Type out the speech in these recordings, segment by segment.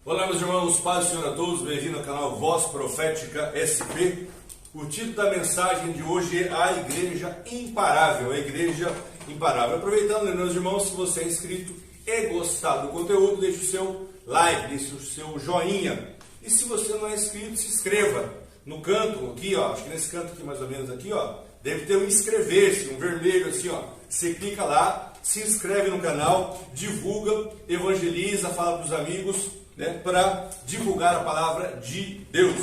Olá, meus irmãos, paz do Senhor a todos, bem-vindo ao canal Voz Profética SP. O título da mensagem de hoje é A Igreja Imparável, a Igreja Imparável. Aproveitando, meus irmãos, se você é inscrito e gostar do conteúdo, deixe o seu like, deixe o seu joinha. E se você não é inscrito, se inscreva no canto aqui, ó, acho que nesse canto aqui mais ou menos aqui, ó, deve ter um inscrever-se, um vermelho assim, ó. Você clica lá, se inscreve no canal, divulga, evangeliza, fala para os amigos, né, para divulgar a palavra de Deus.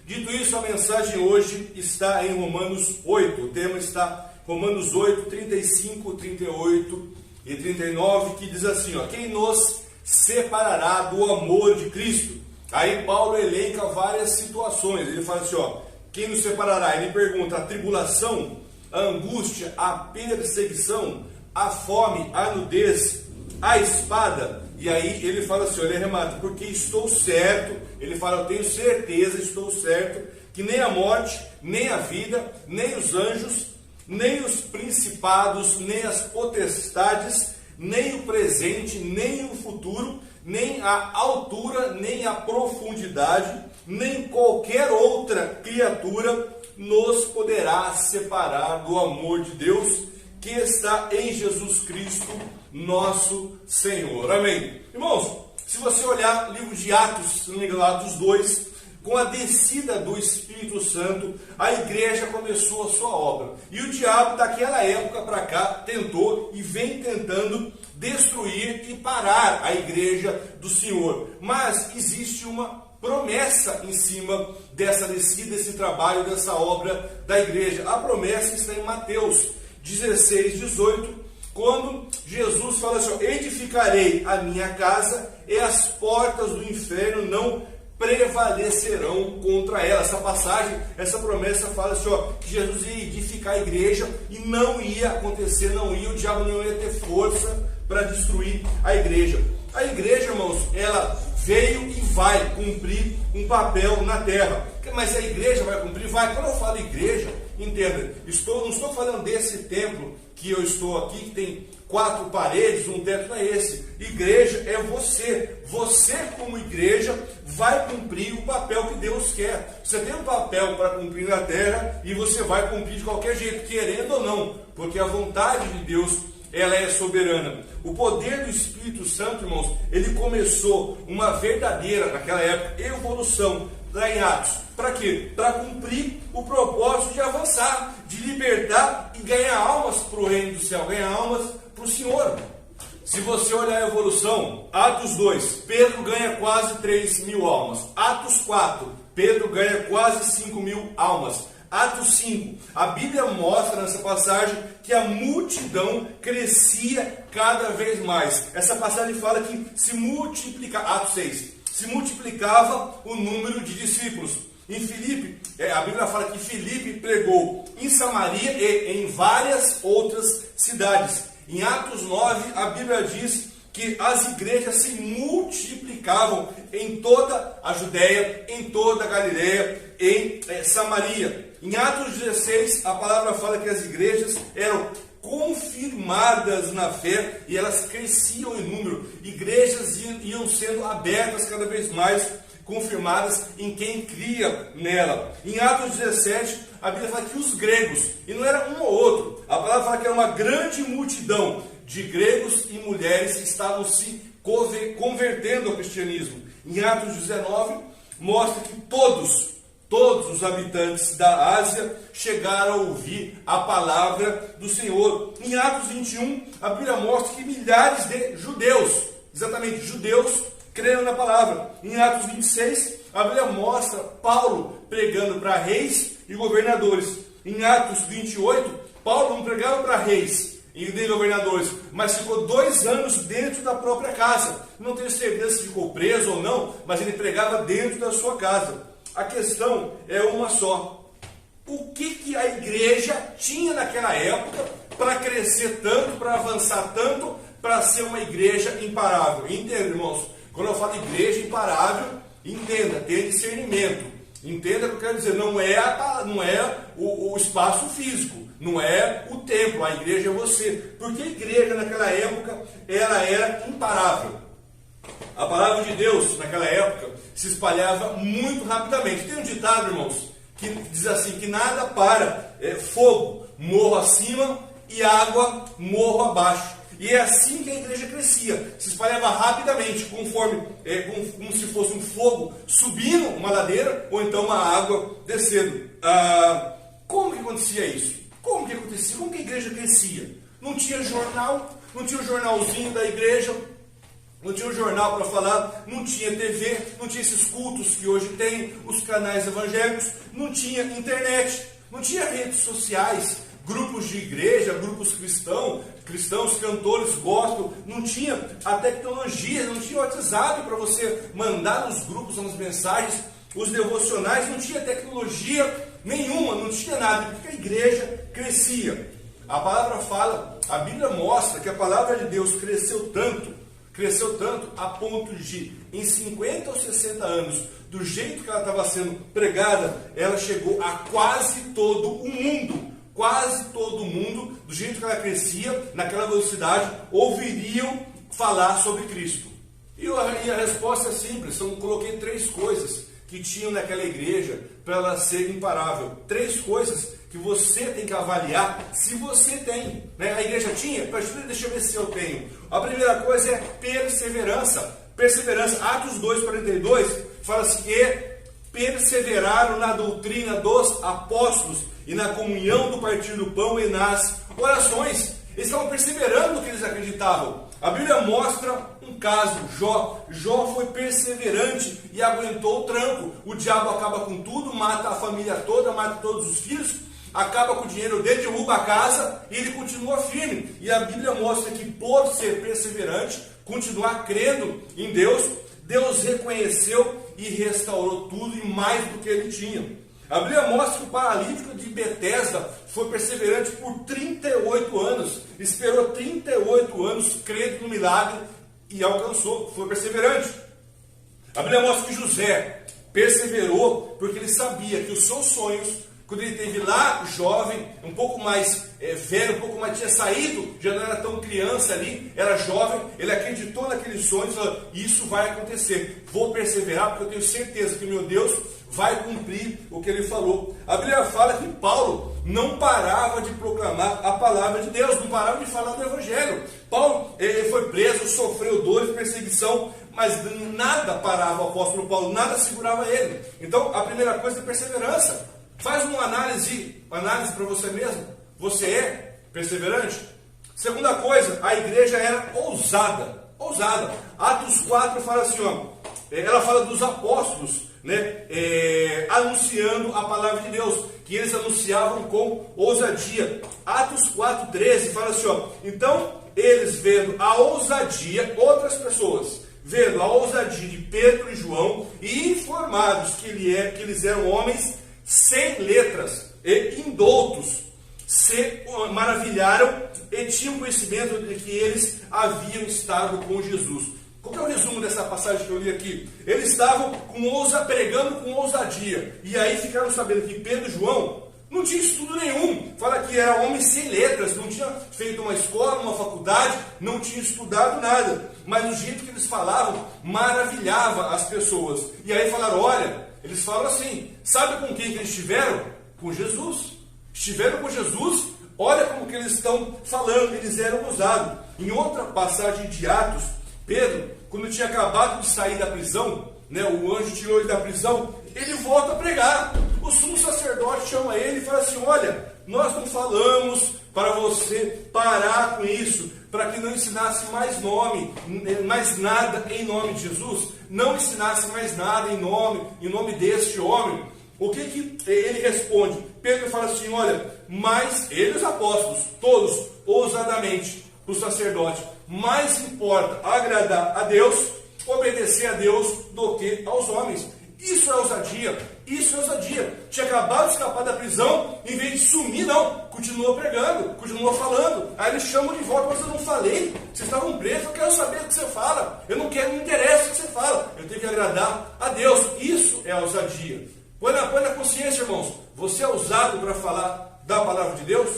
Dito isso, a mensagem hoje está em Romanos 8. O tema está Romanos 8, 35, 38 e 39, que diz assim, ó: quem nos separará do amor de Cristo? Aí Paulo elenca várias situações. Ele fala assim, ó: quem nos separará? Ele pergunta: a tribulação, a angústia, a perseguição, a fome, a nudez, a espada. E aí ele fala assim, ele remata: porque estou certo, ele fala, eu tenho certeza, estou certo, que nem a morte, nem a vida, nem os anjos, nem os principados, nem as potestades, nem o presente, nem o futuro, nem a altura, nem a profundidade, nem qualquer outra criatura nos poderá separar do amor de Deus que está em Jesus Cristo, nosso Senhor. Amém. Irmãos, se você olhar o livro de Atos, se não me engano, Atos 2, com a descida do Espírito Santo, a igreja começou a sua obra. E o diabo, daquela época para cá, tentou e vem tentando destruir e parar a igreja do Senhor. Mas existe uma promessa em cima dessa descida, desse trabalho, dessa obra da igreja. A promessa está em Mateus 16, 18, quando Jesus fala assim: edificarei a minha casa e as portas do inferno não prevalecerão contra ela. Essa passagem, essa promessa fala assim, ó, que Jesus ia edificar a igreja e não ia acontecer, o diabo não ia ter força para destruir a igreja. A igreja, irmãos, ela veio e vai cumprir um papel na terra. Mas a igreja vai cumprir? Vai. Quando eu falo igreja, entenda, não estou falando desse templo que eu estou aqui, que tem 4 paredes, um teto, não é esse. Igreja é você. Você, como igreja, vai cumprir o papel que Deus quer. Você tem um papel para cumprir na terra e você vai cumprir de qualquer jeito, querendo ou não, porque a vontade de Deus, ela é soberana. O poder do Espírito Santo, irmãos, ele começou uma verdadeira, naquela época, evolução lá em Atos. Para quê? Para cumprir o propósito de avançar, de libertar e ganhar almas para o reino do céu, ganhar almas para o Senhor. Se você olhar a evolução, Atos 2, Pedro ganha quase 3.000 almas. Atos 4, Pedro ganha quase 5.000 almas. Atos 5, a Bíblia mostra nessa passagem que a multidão crescia cada vez mais. Essa passagem fala que se multiplicava, Atos 6, se multiplicava o número de discípulos. Em Filipe, a Bíblia fala que Filipe pregou em Samaria e em várias outras cidades. Em Atos 9, a Bíblia diz que as igrejas se multiplicavam em toda a Judéia, em toda a Galileia, em Samaria. Em Atos 16, a palavra fala que as igrejas eram confirmadas na fé e elas cresciam em número. Igrejas iam sendo abertas cada vez mais, confirmadas em quem cria nela. Em Atos 17, a Bíblia fala que os gregos, e não era um ou outro, a palavra fala que era uma grande multidão de gregos e mulheres que estavam se convertendo ao cristianismo. Em Atos 19, mostra que todos os habitantes da Ásia chegaram a ouvir a palavra do Senhor. Em Atos 21, a Bíblia mostra que milhares de judeus, exatamente judeus, creram na palavra. Em Atos 26, a Bíblia mostra Paulo pregando para reis e governadores. Em Atos 28, Paulo não pregava para reis e governadores, mas ficou 2 anos dentro da própria casa. Não tenho certeza se ficou preso ou não, mas ele pregava dentro da sua casa. A questão é uma só: o que a igreja tinha naquela época para crescer tanto, para avançar tanto, para ser uma igreja imparável? Entenda, irmãos, quando eu falo igreja imparável, entenda, tenha discernimento. Entenda o que eu quero dizer, não é o espaço físico, não é o templo, a igreja é você. Porque a igreja naquela época, ela era imparável. A palavra de Deus, naquela época, se espalhava muito rapidamente. Tem um ditado, irmãos, que diz assim, que nada para fogo, morro acima, e água, morro abaixo. E é assim que a igreja crescia, se espalhava rapidamente, conforme, como se fosse um fogo subindo uma ladeira, ou então uma água descendo. Como que acontecia isso? Como que acontecia? Como que a igreja crescia? Não tinha jornal, não tinha o jornalzinho da igreja, não tinha um jornal para falar, não tinha TV, não tinha esses cultos que hoje tem, os canais evangélicos, não tinha internet, não tinha redes sociais, grupos de igreja, grupos cristãos, cantores gospel, não tinha a tecnologia, não tinha o WhatsApp para você mandar nos grupos as mensagens, os devocionais, não tinha tecnologia nenhuma, não tinha nada, porque a igreja crescia. A palavra fala, a Bíblia mostra que a palavra de Deus cresceu tanto a ponto de, em 50 ou 60 anos, do jeito que ela estava sendo pregada, ela chegou a quase todo o mundo. Quase todo mundo, do jeito que ela crescia, naquela velocidade, ouviriam falar sobre Cristo. E a resposta é simples, eu coloquei 3 coisas que tinham naquela igreja para ela ser imparável. 3 coisas que você tem que avaliar se você tem. Né? A igreja tinha? Deixa eu ver se eu tenho. A primeira coisa é perseverança. Perseverança. Atos 2,42 fala assim que perseveraram na doutrina dos apóstolos e na comunhão do partir do pão e nas orações. Eles estavam perseverando no que eles acreditavam. A Bíblia mostra um caso, Jó. Jó foi perseverante e aguentou o tranco. O diabo acaba com tudo, mata a família toda, mata todos os filhos, acaba com o dinheiro dele, derruba a casa e ele continua firme. E a Bíblia mostra que por ser perseverante, continuar crendo em Deus, Deus reconheceu e restaurou tudo e mais do que ele tinha. A Bíblia mostra que o paralítico de Betesda foi perseverante por 38 anos. Esperou 38 anos, crendo no milagre e alcançou. Foi perseverante. A Bíblia mostra que José perseverou porque ele sabia que os seus sonhos, quando ele esteve lá jovem, um pouco mais velho, um pouco mais tinha saído, já não era tão criança ali, era jovem, ele acreditou naqueles sonhos, falou, isso vai acontecer, vou perseverar porque eu tenho certeza que meu Deus vai cumprir o que ele falou. A Bíblia fala que Paulo não parava de proclamar a palavra de Deus, não parava de falar do Evangelho. Paulo ele foi preso, sofreu dores, perseguição, mas nada parava o apóstolo Paulo, nada segurava ele. Então a primeira coisa é perseverança. Faz uma análise para você mesmo. Você é perseverante? Segunda coisa, a igreja era ousada. Atos 4 fala assim, ela fala dos apóstolos, né, anunciando a palavra de Deus, que eles anunciavam com ousadia. Atos 4,13 fala assim, então eles vendo a ousadia, outras pessoas, vendo a ousadia de Pedro e João, e informados que eles eram homens sem letras e indoutos, se maravilharam e tinham conhecimento de que eles haviam estado com Jesus. Qual é o resumo dessa passagem que eu li aqui? Eles estavam pregando com ousadia, e aí ficaram sabendo que Pedro e João não tinham estudo nenhum. Fala que eram homens sem letras, não tinham feito uma escola, uma faculdade, não tinham estudado nada, mas o jeito que eles falavam maravilhava as pessoas. E aí falaram, olha, eles falam assim, sabe com quem que eles estiveram? Com Jesus. Estiveram com Jesus, olha como que eles estão falando, eles eram ousados. Em outra passagem de Atos, Pedro, quando tinha acabado de sair da prisão, né, o anjo tirou ele da prisão, ele volta a pregar. O sumo sacerdote chama ele e fala assim, olha, nós não falamos para você parar com isso, para que não ensinasse mais nada em nome de Jesus, não ensinasse mais nada em nome deste homem. O que ele responde? Pedro fala assim, olha, mas eles, os apóstolos, todos, ousadamente, o sacerdote, mais importa agradar a Deus, obedecer a Deus, do que aos homens. Isso é ousadia, Tinha acabado de escapar da prisão, em vez de sumir, não, continuou pregando, continuou falando. Aí eles chamam de volta, mas eu não falei, vocês estavam presos, eu quero saber o que você fala, não me interessa o que você fala, eu tenho que agradar a Deus. Isso é ousadia. Põe na consciência, irmãos, você é ousado para falar da palavra de Deus?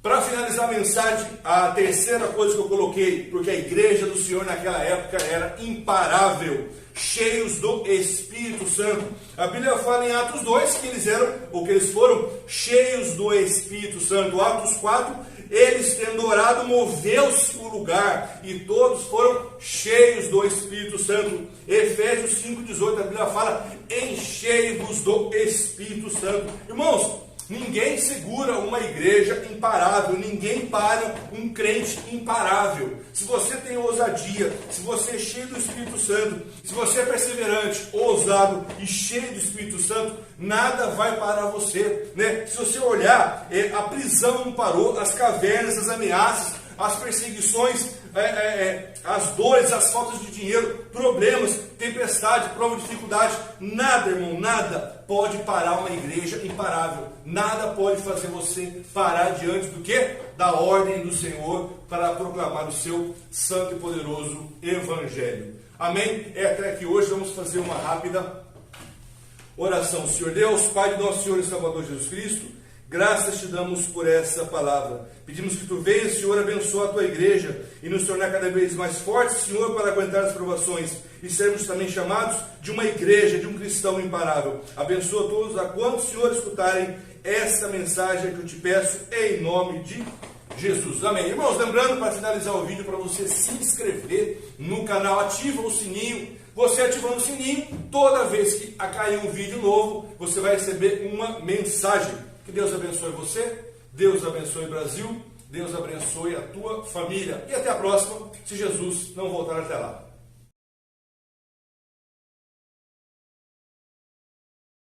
Para finalizar a mensagem, a terceira coisa que eu coloquei, porque a igreja do Senhor naquela época era imparável, cheios do Espírito Santo. A Bíblia fala em Atos 2 que eles foram cheios do Espírito Santo. Atos 4, eles tendo orado, moveu-se o lugar e todos foram cheios do Espírito Santo. Efésios 5,18, a Bíblia fala: enchei-vos do Espírito Santo. Irmãos, ninguém segura uma igreja imparável, ninguém para um crente imparável. Se você tem ousadia, se você é cheio do Espírito Santo, se você é perseverante, ousado e cheio do Espírito Santo, nada vai parar você, né? Se você olhar, a prisão não parou, as cavernas, as ameaças, as perseguições, as dores, as faltas de dinheiro, problemas, tempestade, prova, dificuldade, nada, irmão, nada pode parar uma igreja imparável. Nada pode fazer você parar diante do quê? Da ordem do Senhor para proclamar o seu santo e poderoso evangelho. Amém? Até aqui hoje vamos fazer uma rápida oração. Senhor Deus, Pai de nosso Senhor e Salvador Jesus Cristo, graças te damos por essa palavra. Pedimos que tu venhas, Senhor, abençoa a tua igreja e nos tornar cada vez mais fortes, Senhor, para aguentar as provações e sermos também chamados de uma igreja, de um cristão imparável. Abençoa todos a quantos, Senhor, escutarem esta mensagem que eu te peço em nome de Jesus. Amém. Irmãos, lembrando, para finalizar o vídeo, para você se inscrever no canal, ativa o sininho. Você ativando o sininho, toda vez que cair um vídeo novo, você vai receber uma mensagem. Que Deus abençoe você, Deus abençoe o Brasil, Deus abençoe a tua família. E até a próxima, se Jesus não voltar até lá.